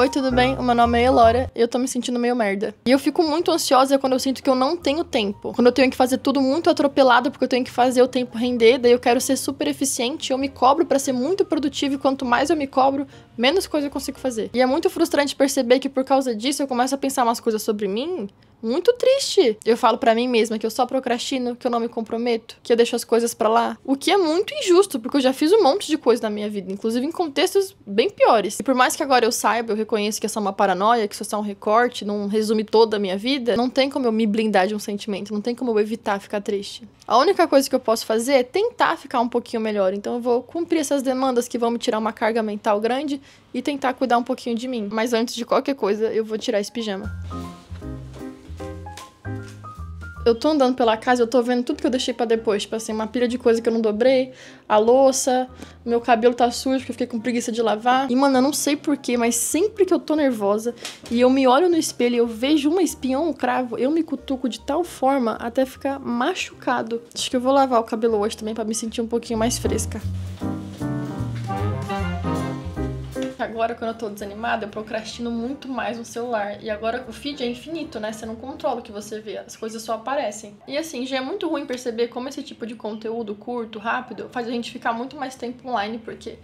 Oi, tudo bem? O meu nome é Elora e eu tô me sentindo meio merda. E eu fico muito ansiosa quando eu sinto que eu não tenho tempo. Quando eu tenho que fazer tudo muito atropelado porque eu tenho que fazer o tempo render, daí eu quero ser super eficiente, eu me cobro pra ser muito produtivo e quanto mais eu me cobro, menos coisa eu consigo fazer. E é muito frustrante perceber que por causa disso eu começo a pensar umas coisas sobre mim muito triste. Eu falo pra mim mesma que eu só procrastino, que eu não me comprometo, que eu deixo as coisas pra lá. O que é muito injusto, porque eu já fiz um monte de coisa na minha vida, inclusive em contextos bem piores. E por mais que agora eu saiba, eu reconheço que é só uma paranoia, que isso é só um recorte, não resume toda a minha vida, não tem como eu me blindar de um sentimento, não tem como eu evitar ficar triste. A única coisa que eu posso fazer é tentar ficar um pouquinho melhor. Então eu vou cumprir essas demandas que vão me tirar uma carga mental grande e tentar cuidar um pouquinho de mim. Mas antes de qualquer coisa, eu vou tirar esse pijama. Eu tô andando pela casa e eu tô vendo tudo que eu deixei pra depois. Tipo assim, uma pilha de coisa que eu não dobrei, a louça, meu cabelo tá sujo porque eu fiquei com preguiça de lavar. E, mano, eu não sei porquê, mas sempre que eu tô nervosa e eu me olho no espelho e eu vejo uma espinha ou um cravo, eu me cutuco de tal forma até ficar machucado. Acho que eu vou lavar o cabelo hoje também pra me sentir um pouquinho mais fresca. Agora, quando eu tô desanimada, eu procrastino muito mais no celular. E agora o feed é infinito, né? Você não controla o que você vê, as coisas só aparecem. E assim, já é muito ruim perceber como esse tipo de conteúdo curto, rápido, faz a gente ficar muito mais tempo online, porque,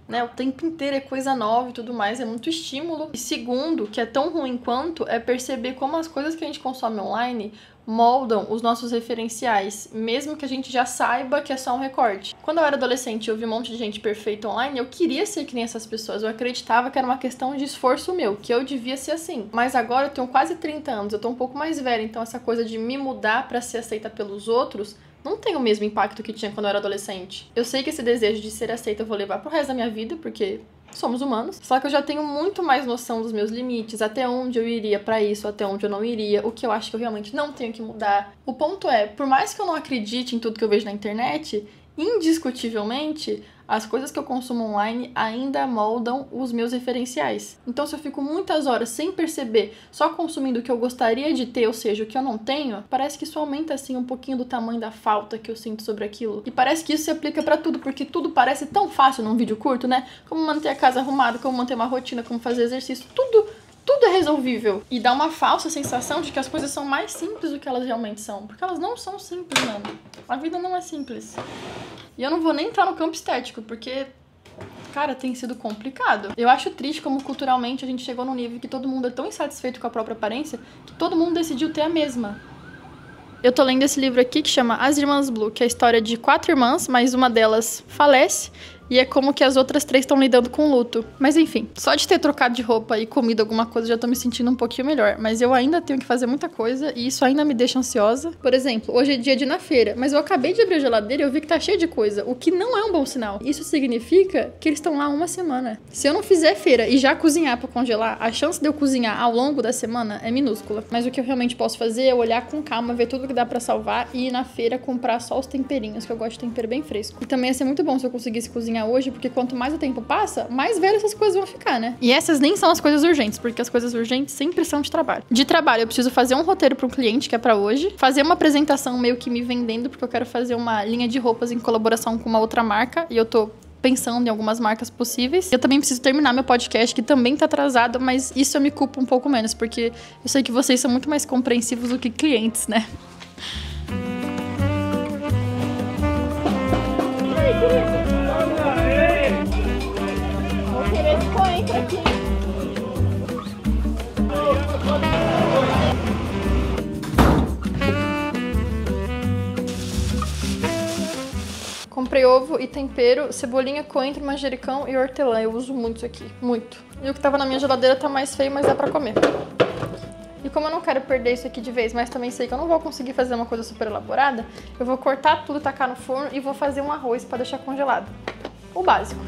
né, o tempo inteiro é coisa nova e tudo mais, é muito estímulo. E segundo, que é tão ruim quanto, é perceber como as coisas que a gente consome online moldam os nossos referenciais, mesmo que a gente já saiba que é só um recorte. Quando eu era adolescente e eu vi um monte de gente perfeita online, eu queria ser que nem essas pessoas, eu acreditava que era uma questão de esforço meu, que eu devia ser assim. Mas agora eu tenho quase 30 anos, eu tô um pouco mais velha, então essa coisa de me mudar pra ser aceita pelos outros não tem o mesmo impacto que tinha quando eu era adolescente. Eu sei que esse desejo de ser aceita eu vou levar pro resto da minha vida, porque somos humanos. Só que eu já tenho muito mais noção dos meus limites, até onde eu iria pra isso, até onde eu não iria, o que eu acho que eu realmente não tenho que mudar. O ponto é, por mais que eu não acredite em tudo que eu vejo na internet, indiscutivelmente, as coisas que eu consumo online ainda moldam os meus referenciais. Então, se eu fico muitas horas sem perceber, só consumindo o que eu gostaria de ter, ou seja, o que eu não tenho, parece que isso aumenta, assim, um pouquinho do tamanho da falta que eu sinto sobre aquilo. E parece que isso se aplica pra tudo, porque tudo parece tão fácil num vídeo curto, né? Como manter a casa arrumada, como manter uma rotina, como fazer exercício, tudo é resolvível. E dá uma falsa sensação de que as coisas são mais simples do que elas realmente são. Porque elas não são simples, mano. A vida não é simples. E eu não vou nem entrar no campo estético, porque, cara, tem sido complicado. Eu acho triste como culturalmente a gente chegou num nível que todo mundo é tão insatisfeito com a própria aparência que todo mundo decidiu ter a mesma. Eu tô lendo esse livro aqui que chama As Irmãs Blue, que é a história de 4 irmãs, mas uma delas falece. E é como que as outras 3 estão lidando com o luto. Mas enfim, só de ter trocado de roupa e comido alguma coisa já tô me sentindo um pouquinho melhor. Mas eu ainda tenho que fazer muita coisa e isso ainda me deixa ansiosa. Por exemplo, hoje é dia de ir na feira, mas eu acabei de abrir a geladeira e eu vi que tá cheio de coisa, o que não é um bom sinal. Isso significa que eles estão lá uma semana. Se eu não fizer feira e já cozinhar pra congelar, a chance de eu cozinhar ao longo da semana é minúscula. Mas o que eu realmente posso fazer é olhar com calma, ver tudo que dá pra salvar e ir na feira comprar só os temperinhos, que eu gosto de tempero bem fresco. E também ia ser muito bom se eu conseguisse cozinhar hoje, porque quanto mais o tempo passa, mais velhas essas coisas vão ficar, né? E essas nem são as coisas urgentes, porque as coisas urgentes sempre são de trabalho. De trabalho, eu preciso fazer um roteiro para um cliente, que é pra hoje, fazer uma apresentação meio que me vendendo, porque eu quero fazer uma linha de roupas em colaboração com uma outra marca, e eu tô pensando em algumas marcas possíveis. Eu também preciso terminar meu podcast, que também tá atrasado, mas isso eu me culpo um pouco menos, porque eu sei que vocês são muito mais compreensivos do que clientes, né? Vou querer esse coentro aqui. Comprei ovo e tempero, cebolinha, coentro, manjericão e hortelã. Eu uso muito isso aqui, muito. E o que tava na minha geladeira tá mais feio, mas dá pra comer. E como eu não quero perder isso aqui de vez, mas também sei que eu não vou conseguir fazer uma coisa super elaborada, eu vou cortar tudo, tacar no forno e vou fazer um arroz pra deixar congelado. O básico.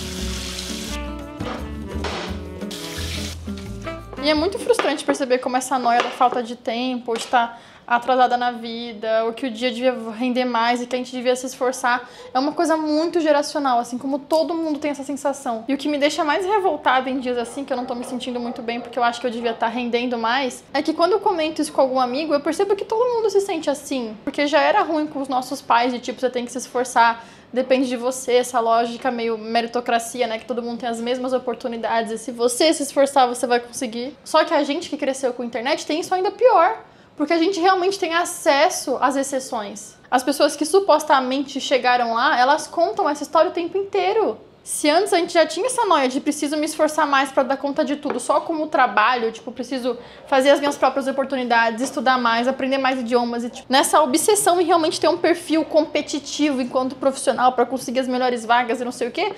E é muito frustrante perceber como essa noia da falta de tempo, ou de estar atrasada na vida, ou que o dia devia render mais e que a gente devia se esforçar, é uma coisa muito geracional, assim, como todo mundo tem essa sensação. E o que me deixa mais revoltada em dias assim, que eu não tô me sentindo muito bem, porque eu acho que eu devia estar rendendo mais, é que quando eu comento isso com algum amigo, eu percebo que todo mundo se sente assim, porque já era ruim com os nossos pais, de tipo, você tem que se esforçar depende de você, essa lógica meio meritocracia, né? Que todo mundo tem as mesmas oportunidades e se você se esforçar, você vai conseguir. Só que a gente que cresceu com a internet tem isso ainda pior, porque a gente realmente tem acesso às exceções. As pessoas que supostamente chegaram lá, elas contam essa história o tempo inteiro. Se antes a gente já tinha essa noia de preciso me esforçar mais pra dar conta de tudo, só como trabalho, tipo, preciso fazer as minhas próprias oportunidades, estudar mais, aprender mais idiomas, e tipo, nessa obsessão em realmente ter um perfil competitivo enquanto profissional pra conseguir as melhores vagas e não sei o quê,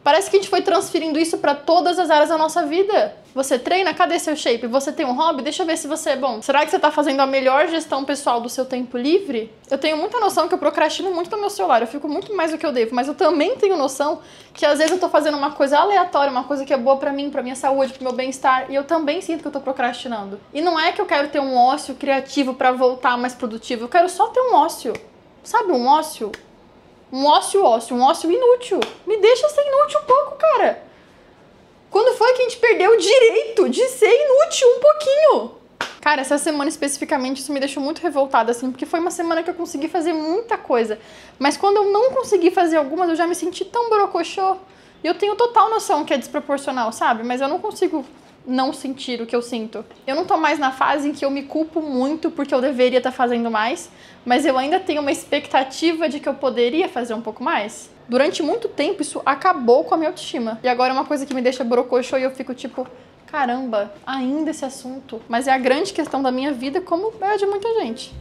parece que a gente foi transferindo isso pra todas as áreas da nossa vida. Você treina? Cadê seu shape? Você tem um hobby? Deixa eu ver se você é bom. Será que você tá fazendo a melhor gestão pessoal do seu tempo livre? Eu tenho muita noção que eu procrastino muito no meu celular. Eu fico muito mais do que eu devo. Mas eu também tenho noção que às vezes eu tô fazendo uma coisa aleatória, uma coisa que é boa pra mim, pra minha saúde, pro meu bem-estar. E eu também sinto que eu tô procrastinando. E não é que eu quero ter um ócio criativo pra voltar mais produtivo. Eu quero só ter um ócio. Sabe, um ócio? Um ócio inútil. Me deixa ser inútil um pouco, cara. Quando foi que a gente perdeu o direito de ser inútil um pouquinho? Cara, essa semana especificamente isso me deixou muito revoltada, assim, porque foi uma semana que eu consegui fazer muita coisa. Mas quando eu não consegui fazer algumas, eu já me senti tão borocochô. E eu tenho total noção que é desproporcional, sabe? Mas eu não consigo não sentir o que eu sinto. Eu não tô mais na fase em que eu me culpo muito porque eu deveria estar fazendo mais, mas eu ainda tenho uma expectativa de que eu poderia fazer um pouco mais. Durante muito tempo isso acabou com a minha autoestima. E agora é uma coisa que me deixa borocochô e eu fico tipo, caramba, ainda esse assunto. Mas é a grande questão da minha vida, como é a de muita gente.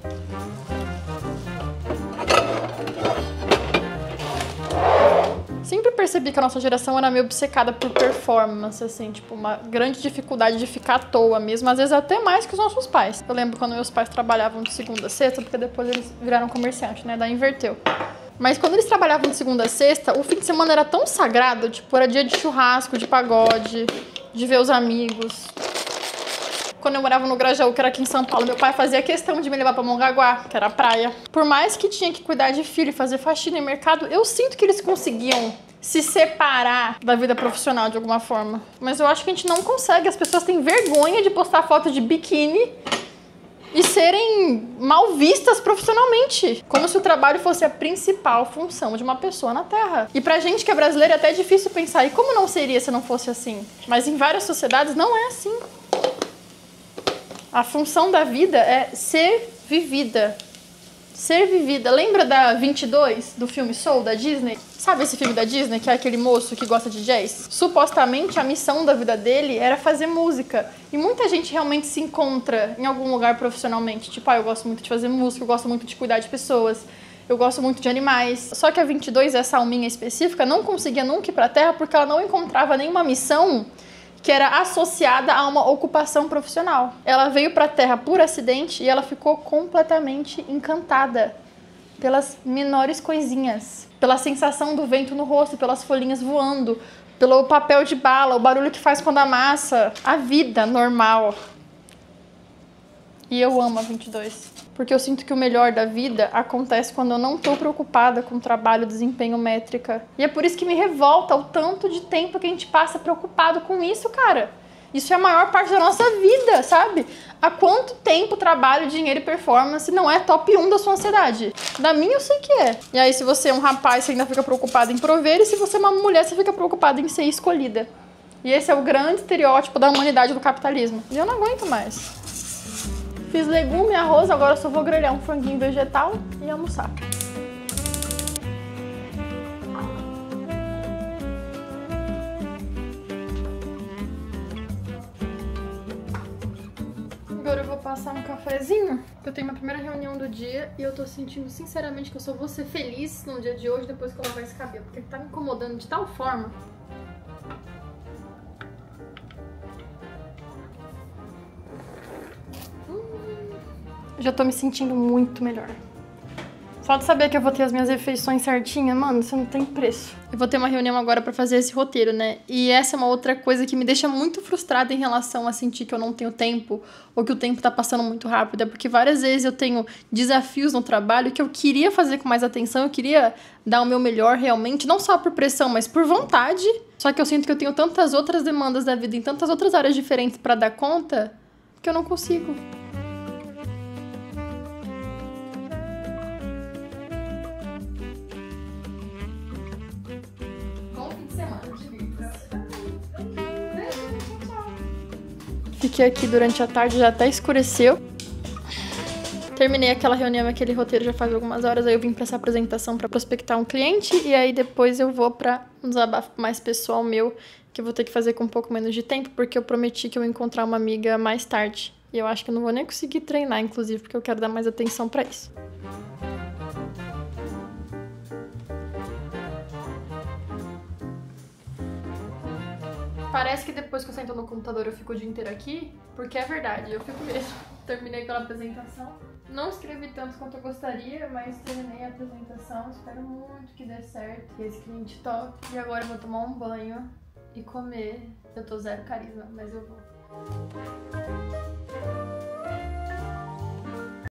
Sempre percebi que a nossa geração era meio obcecada por performance, assim, tipo, uma grande dificuldade de ficar à toa mesmo, às vezes até mais que os nossos pais. Eu lembro quando meus pais trabalhavam de segunda a sexta, porque depois eles viraram comerciante, né, daí inverteu. Mas quando eles trabalhavam de segunda a sexta, o fim de semana era tão sagrado, tipo, era dia de churrasco, de pagode, de ver os amigos. Quando eu morava no Grajaú, que era aqui em São Paulo, meu pai fazia questão de me levar pra Mongaguá, que era a praia. Por mais que tinha que cuidar de filho e fazer faxina em mercado, eu sinto que eles conseguiam se separar da vida profissional de alguma forma. Mas eu acho que a gente não consegue. As pessoas têm vergonha de postar foto de biquíni e serem mal vistas profissionalmente. Como se o trabalho fosse a principal função de uma pessoa na Terra. E pra gente que é brasileiro é até difícil pensar, e como não seria se não fosse assim? Mas em várias sociedades não é assim. A função da vida é ser vivida. Ser vivida. Lembra da 22, do filme Soul, da Disney? Sabe esse filme da Disney, que é aquele moço que gosta de jazz? Supostamente, a missão da vida dele era fazer música. E muita gente realmente se encontra em algum lugar profissionalmente. Tipo, eu gosto muito de fazer música, eu gosto muito de cuidar de pessoas, eu gosto muito de animais. Só que a 22, essa alminha específica, não conseguia nunca ir pra Terra porque ela não encontrava nenhuma missão que era associada a uma ocupação profissional. Ela veio pra Terra por acidente e ela ficou completamente encantada pelas menores coisinhas. Pela sensação do vento no rosto, pelas folhinhas voando, pelo papel de bala, o barulho que faz quando amassa. A vida normal. E eu amo a 22. Porque eu sinto que o melhor da vida acontece quando eu não tô preocupada com trabalho, desempenho, métrica. E é por isso que me revolta o tanto de tempo que a gente passa preocupado com isso, cara. Isso é a maior parte da nossa vida, sabe? Há quanto tempo trabalho, dinheiro e performance não é top 1 da sua ansiedade? Da minha eu sei que é. E aí se você é um rapaz, você ainda fica preocupado em prover, e se você é uma mulher, você fica preocupada em ser escolhida. E esse é o grande estereótipo da humanidade do capitalismo. E eu não aguento mais. Fiz legume, arroz, agora só vou grelhar um franguinho vegetal e almoçar. Agora eu vou passar um cafezinho. Eu tenho minha primeira reunião do dia e eu tô sentindo sinceramente que eu só vou ser feliz no dia de hoje depois que eu lavar esse cabelo, porque ele tá me incomodando de tal forma. Já tô me sentindo muito melhor. Só de saber que eu vou ter as minhas refeições certinhas, mano, isso não tem preço. Eu vou ter uma reunião agora pra fazer esse roteiro, né? E essa é uma outra coisa que me deixa muito frustrada em relação a sentir que eu não tenho tempo ou que o tempo tá passando muito rápido. É porque várias vezes eu tenho desafios no trabalho que eu queria fazer com mais atenção, eu queria dar o meu melhor realmente, não só por pressão, mas por vontade. Só que eu sinto que eu tenho tantas outras demandas da vida em tantas outras áreas diferentes pra dar conta que eu não consigo. Fiquei aqui durante a tarde, já até escureceu. Terminei aquela reunião, aquele roteiro já faz algumas horas, aí eu vim pra essa apresentação pra prospectar um cliente e aí depois eu vou pra um desabafo mais pessoal meu, que eu vou ter que fazer com um pouco menos de tempo, porque eu prometi que eu ia encontrar uma amiga mais tarde. E eu acho que eu não vou nem conseguir treinar, inclusive, porque eu quero dar mais atenção pra isso. Parece que depois que eu sento no computador eu fico o dia inteiro aqui, porque é verdade, eu fico mesmo. Terminei aquela apresentação. Não escrevi tanto quanto eu gostaria, mas terminei a apresentação. Espero muito que dê certo, que esse cliente top. E agora eu vou tomar um banho e comer. Eu tô zero carisma, mas eu vou.